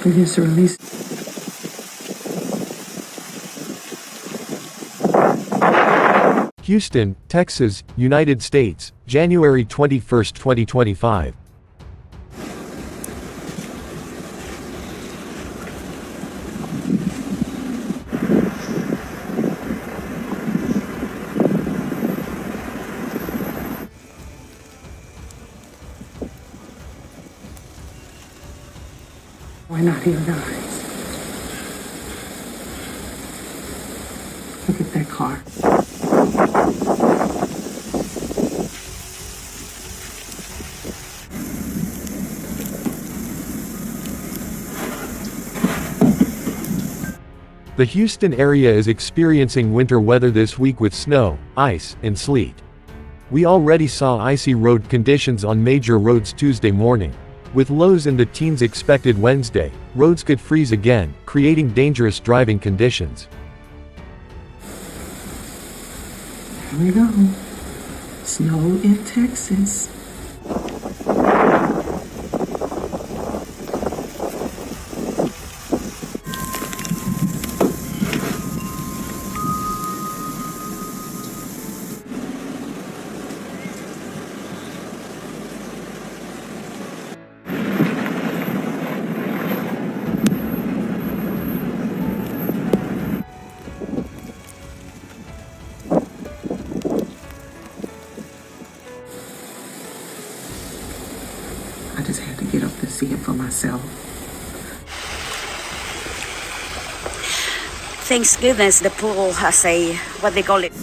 Producer release. Houston, Texas, United States, January 21, 2025. Why not here, guys? Look at that car. The Houston area is experiencing winter weather this week with snow, ice, and sleet. We already saw icy road conditions on major roads Tuesday morning. With lows in the teens expected Wednesday, roads could freeze again, creating dangerous driving conditions. Here we go. Snow in Texas. I just had to get up to see it for myself. Thank goodness the pool has a, what they call it,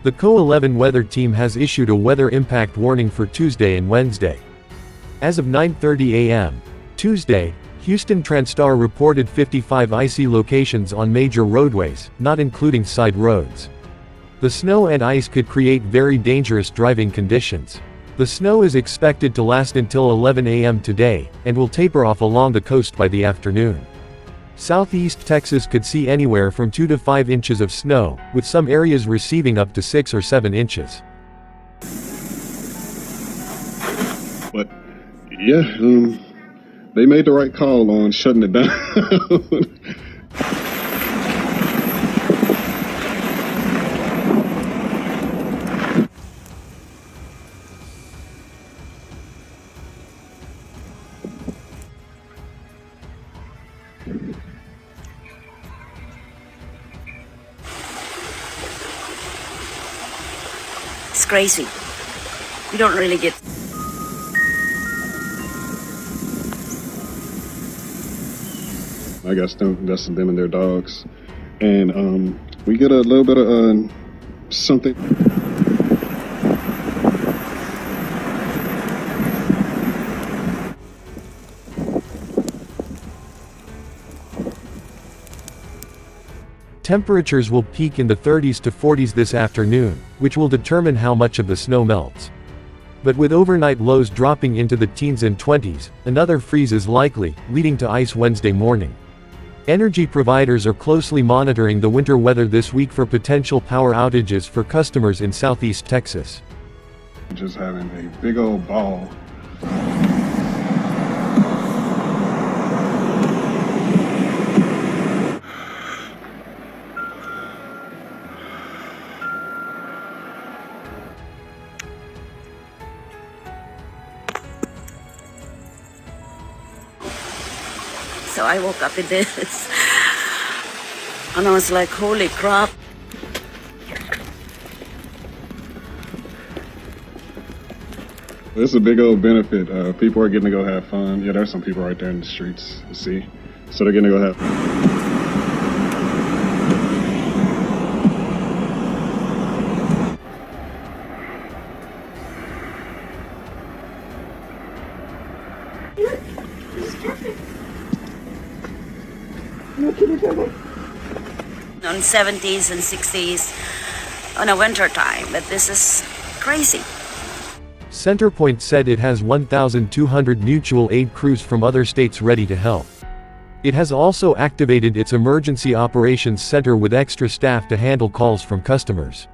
The CO-11 weather team has issued a weather impact warning for Tuesday and Wednesday. As of 9:30 a.m. Tuesday, Houston TranStar reported 55 icy locations on major roadways, not including side roads. The snow and ice could create very dangerous driving conditions. The snow is expected to last until 11 a.m. today, and will taper off along the coast by the afternoon. Southeast Texas could see anywhere from 2 to 5 inches of snow, with some areas receiving up to 6 or 7 inches. But yeah, they made the right call on shutting it down. it's crazy. You don't really get. I guess that's them and their dogs, and we get a little bit of something. Temperatures will peak in the 30s to 40s this afternoon, which will determine how much of the snow melts. But with overnight lows dropping into the teens and 20s, another freeze is likely, leading to ice Wednesday morning. Energy providers are closely monitoring the winter weather this week for potential power outages for customers in southeast Texas. Just having a big old ball. So I woke up with this, and I was like, holy crap. It's a big old benefit. People are getting to go have fun. Yeah, there's some people right there in the streets, you see. So they're getting to go have fun. On 70s and 60s on a winter time, but this is crazy. Centerpoint said it has 1,200 mutual aid crews from other states ready to help. It has also activated its emergency operations center with extra staff to handle calls from customers.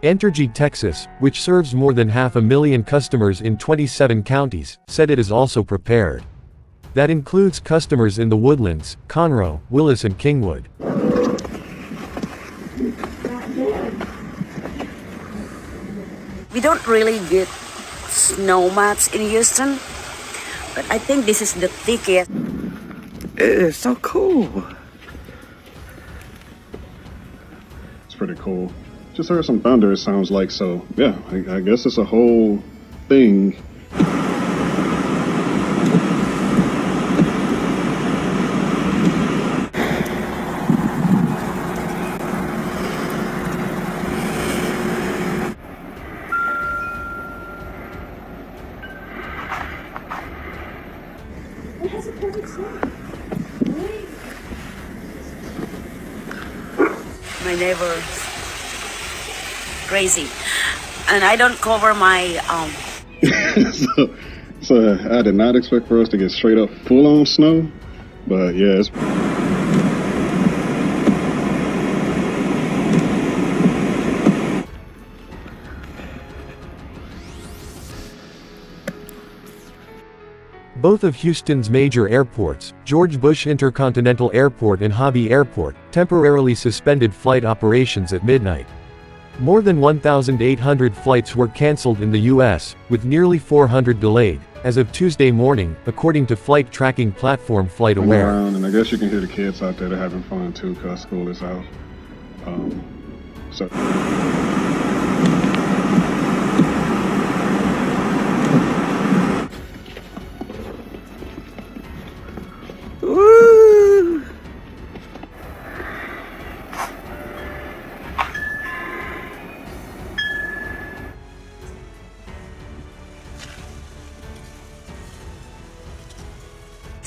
Entergy Texas, which serves more than 500,000 customers in 27 counties, said it is also prepared. That includes customers in the Woodlands, Conroe, Willis and Kingwood. We don't really get snow mats in Houston, but I think this is the thickest. It is so cool. It's pretty cool. Just heard some thunder, it sounds like, so yeah, I guess it's a whole thing. My neighbor crazy, and I don't cover my so I did not expect for us to get straight up full on snow, but yeah, it's Both of Houston's major airports, George Bush Intercontinental Airport and Hobby Airport, temporarily suspended flight operations at midnight. More than 1,800 flights were canceled in the U.S., with nearly 400 delayed, as of Tuesday morning, according to flight tracking platform FlightAware. around, and I guess you can hear the kids out there, they're having fun too, because school is out. So. Woo!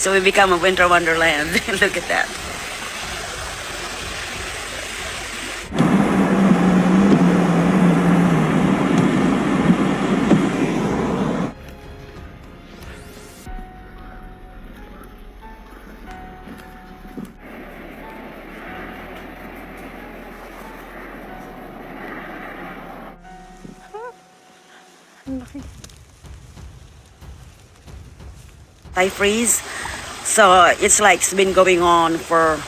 so we become a winter wonderland. Look at that. Thai freeze. So it's like it's been going on for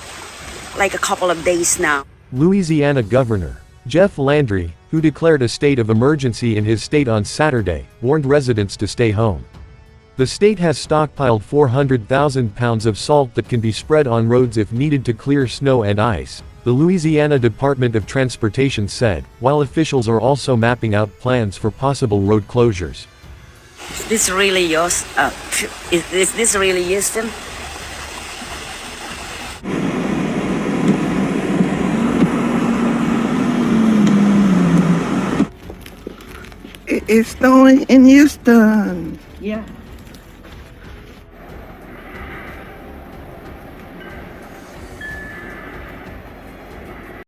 like a couple of days now. Louisiana Governor Jeff Landry, who declared a state of emergency in his state on Saturday, warned residents to stay home. The state has stockpiled 400,000 pounds of salt that can be spread on roads if needed to clear snow and ice, the Louisiana Department of Transportation said, while officials are also mapping out plans for possible road closures. Is this really yours? Is this really Houston? It's snowing in Houston. Yeah.